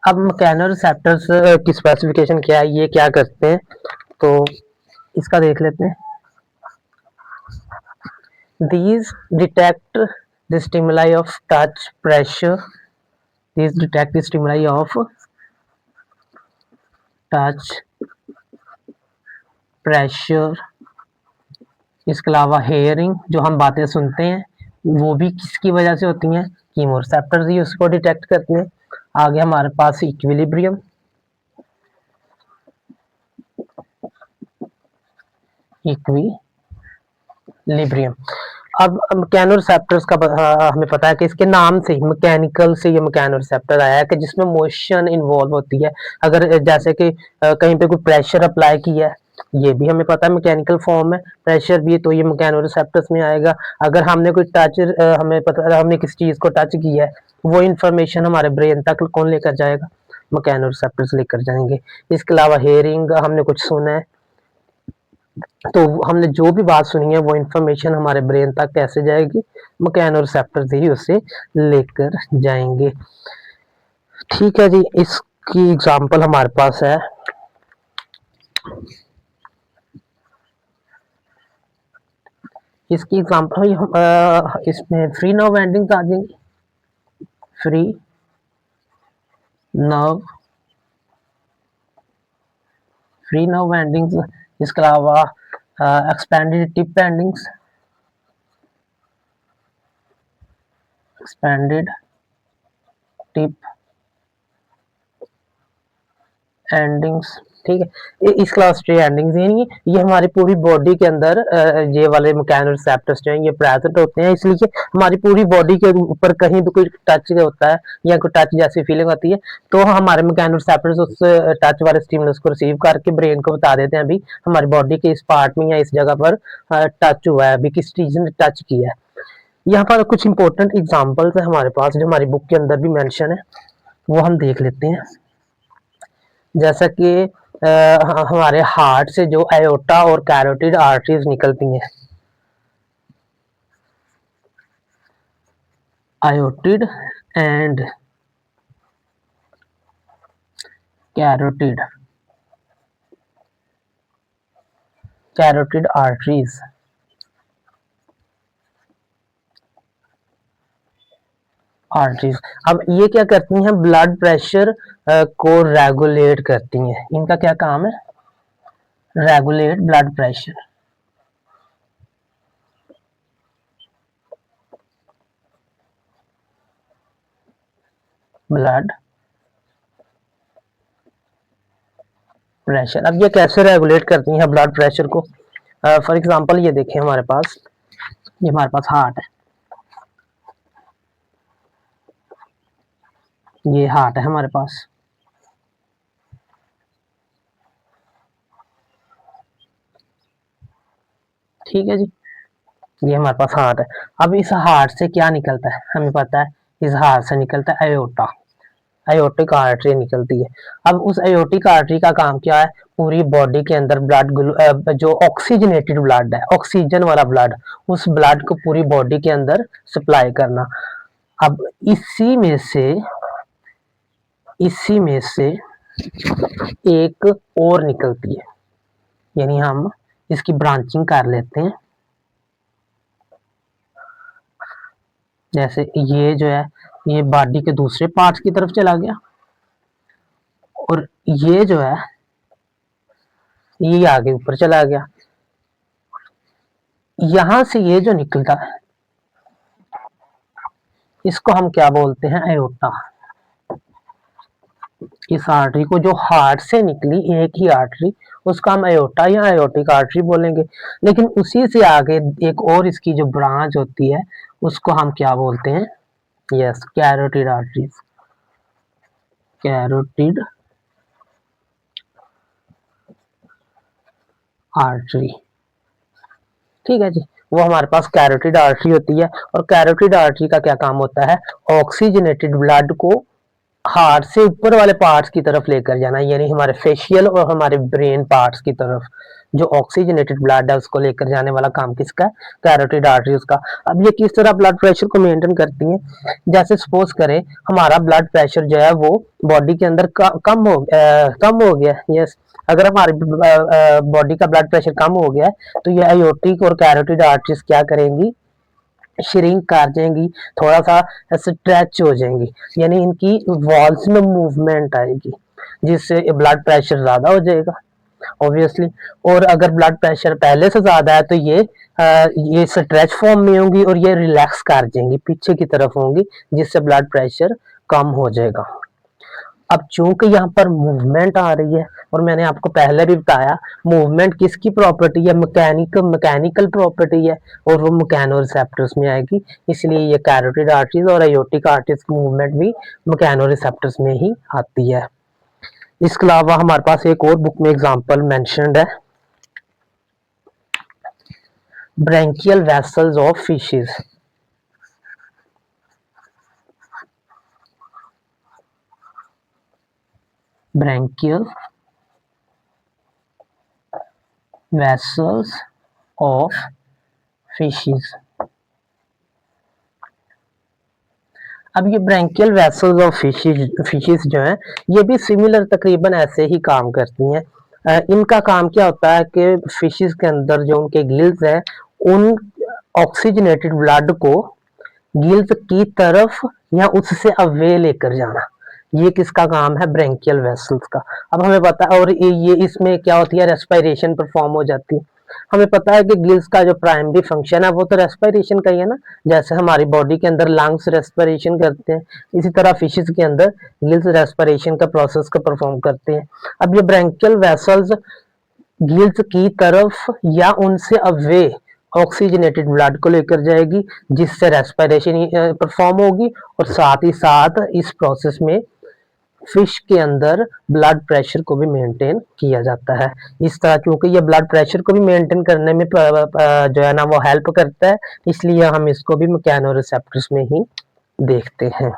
अब मैकेनोरेसेप्टर्स की स्पेसिफिकेशन क्या है, ये क्या करते हैं, तो इसका देख लेते हैं। These detect the stimuli of touch, pressure. These detect the stimuli of touch, pressure. इसके अलावा हेयरिंग, जो हम बातें सुनते हैं, वो भी किसकी वजह से होती हैं, कीमोरेसेप्टर्स ही उसको डिटेक्ट करते हैं। आगे हमारे पास इक्विलिब्रियम, इक्विलिब्रियम। अब मैकेनोरेसेप्टर्स का हमें पता है कि इसके नाम से ही मैकेनिकल से ये मैकेनोरेसेप्टर आया है कि जिसमें मोशन इन्वॉल्व होती है। अगर जैसे कि कहीं पे कोई प्रेशर अप्लाई किया है, ये भी हमें पता है मैकेनिकल फॉर्म है, प्रेशर भी, तो ये मैकेनोरेसेप्टर्स में आएगा। अगर हमने कोई टच, हमें पता हमने किसी चीज को टच किया है, वो इंफॉर्मेशन हमारे ब्रेन तक कौन लेकर जाएगा, मैकेनोरेसेप्टर्स लेकर जाएंगे। इसके अलावा हेयरिंग, हमने कुछ सुना है, तो हमने जो भी बात सुनी है वो इन्फॉर्मेशन हमारे ब्रेन तक कैसे जाएगी, मैकेनोरेसेप्टर्स ही उसे लेकर जाएंगे। ठीक है जी, इसकी एग्जांपल हमारे पास है, इसकी एग्जांपल इसमें फ्री नर्व एंडिंग्स आ जाएंगी, free nerve, free nerve endings. इसके अलावा expanded tip endings, expanded tip endings. ठीक है, इस क्लास की एंडिंग्स ये हमारी पूरी बॉडी के अंदर ये वाले मैकेनोरेसेप्टर्स जो हैं ये प्रेजेंट होते हैं, इसलिए हमारी पूरी बॉडी के ऊपर कहीं भी कोई टच होता है या कोई टच जैसी फीलिंग होती है, तो हमारे मैकेनोरेसेप्टर्स उस टच वाले स्टिमुलस को रिसीव करके ब्रेन को बता देते हैं अभी हमारी बॉडी के इस पार्ट में या इस जगह पर टच हुआ है, अभी किस चीज ने टच किया है। यहाँ पर कुछ इंपॉर्टेंट एग्जाम्पल्स है हमारे पास जो हमारी बुक के अंदर भी मेंशन है, वो हम देख लेते हैं। जैसा कि हमारे हार्ट से जो आयोटा और कैरोटिड आर्टरीज निकलती हैं, आयोटिड and carotid, carotid arteries, arteries. अब ये क्या करती हैं, ब्लड प्रेशर को रेगुलेट करती हैं। इनका क्या काम है, regulate blood pressure, blood pressure. अब ये कैसे रेगुलेट करती हैं ब्लड प्रेशर को, फॉर एग्जांपल ये देखें हमारे पास, ये हमारे पास हार्ट है, ये हार्ट है हमारे पास, ठीक है जी, ये हमारे पास हार्ट है। अब इस हार्ट से क्या निकलता है, हमें पता है इस हार्ट से निकलता है आयोटा, आयोटिक आर्टरी निकलती है। अब उस आयोटिक आर्टरी का काम क्या है, पूरी बॉडी के अंदर ब्लड, जो ऑक्सीजनेटेड ब्लड है, ऑक्सीजन वाला ब्लड, उस ब्लड को पूरी बॉडी के अंदर सप्लाई करना। अब इसी में से एक और निकलती है, यानी हम इसकी ब्रांचिंग कर लेते हैं। जैसे ये जो है ये बॉडी के दूसरे पार्ट्स की तरफ चला गया, और ये जो है ये आगे ऊपर चला गया। यहां से ये जो निकलता है इसको हम क्या बोलते हैं, आयोटा। इस आर्टरी को जो हार्ट से निकली एक ही आर्टरी, उसका हम आयोटा या आयोटिक आर्टरी बोलेंगे। लेकिन उसी से आगे एक और इसकी जो ब्रांच होती है उसको हम क्या बोलते हैं, yes, carotid arteries, carotid artery. ठीक है जी, वो हमारे पास कैरोटिड आर्टरी होती है, और कैरोटिड आर्टरी का क्या काम होता है, ऑक्सीजनेटेड ब्लड को हार्ट से ऊपर वाले पार्ट्स की तरफ लेकर जाना, यानी हमारे फेशियल और हमारे ब्रेन पार्ट्स की तरफ जो ऑक्सीजनेटेड ब्लड है उसको लेकर जाने वाला काम किसका है? कैरोटिड आर्टरीज का। अब ये किस तरह ब्लड प्रेशर को मेंटेन करती हैं? जैसे सपोज करें हमारा ब्लड प्रेशर जो है वो बॉडी के अंदर कम हो गया। यस, अगर हमारी बॉडी का ब्लड प्रेशर कम हो गया है तो ये आयोटिक और कैरोटिड आर्टरीज क्या करेंगी? श्रिंक कर जाएंगी, थोड़ा सा स्ट्रेच हो जाएंगी, यानी इनकी वॉल्स में मूवमेंट आएगी जिससे ब्लड प्रेशर ज्यादा हो जाएगा ऑब्वियसली। और अगर ब्लड प्रेशर पहले से ज्यादा है तो ये स्ट्रेच फॉर्म में होंगी और ये रिलैक्स कर जाएंगी, पीछे की तरफ होंगी, जिससे ब्लड प्रेशर कम हो जाएगा। अब चूंकि यहाँ पर मूवमेंट आ रही है और मैंने आपको पहले भी बताया मूवमेंट किसकी प्रॉपर्टी है? मैकेनिकल प्रॉपर्टी है और वो मैकेनोरिसेप्टर्स में आएगी, इसलिए ये कैरोटिड आर्टरीज और आयोटिक आर्टरीज की मूवमेंट भी मैकेनोरिसेप्टर्स में ही आती है। इसके अलावा हमारे पास एक और बुक में एग्जांपल मेंशन्ड है, branchial vessels of fishes. Branchial vessels of fishes. अब ये ब्रैंकियल वेसल्स ऑफ फिशेस जो हैं ये भी सिमिलर तकरीबन ऐसे ही काम करती हैं। इनका काम क्या होता है कि फिशेस के अंदर जो उनके गिल्स हैं उन ऑक्सीजनेटेड ब्लड को गिल्स की तरफ या उससे अवे लेकर जाना, ये किसका काम है? ब्रैंकियल वेसल्स का। अब हमें पता है, और ये इसमें क्या होती है? रेस्पिरेशन परफॉर्म हो जाती है। हमें पता है कि गिल्स का जो प्राइमरी फंक्शन है वो तो रेस्पिरेशन का ही है ना, जैसे हमारी बॉडी के अंदर लंग्स रेस्पिरेशन करते हैं, इसी तरह फिशेस के अंदर गिल्स रेस्पिरेशन का प्रोसेस को परफॉर्म करते हैं। अब ये ब्रैंकियल वेसल्स गिल्स की तरफ या उनसे अवे ऑक्सीजनेटेड ब्लड को लेकर जाएगी, जिससे रेस्पिरेशन परफॉर्म होगी और साथ ही साथ इस प्रोसेस में फिश के अंदर ब्लड प्रेशर को भी मेंटेन किया जाता है। इस तरह क्योंकि ये ब्लड प्रेशर को भी मेंटेन करने में जो है ना वो हेल्प करता है, इसलिए हम इसको भी मैकेनोरिसेप्टर्स में ही देखते हैं।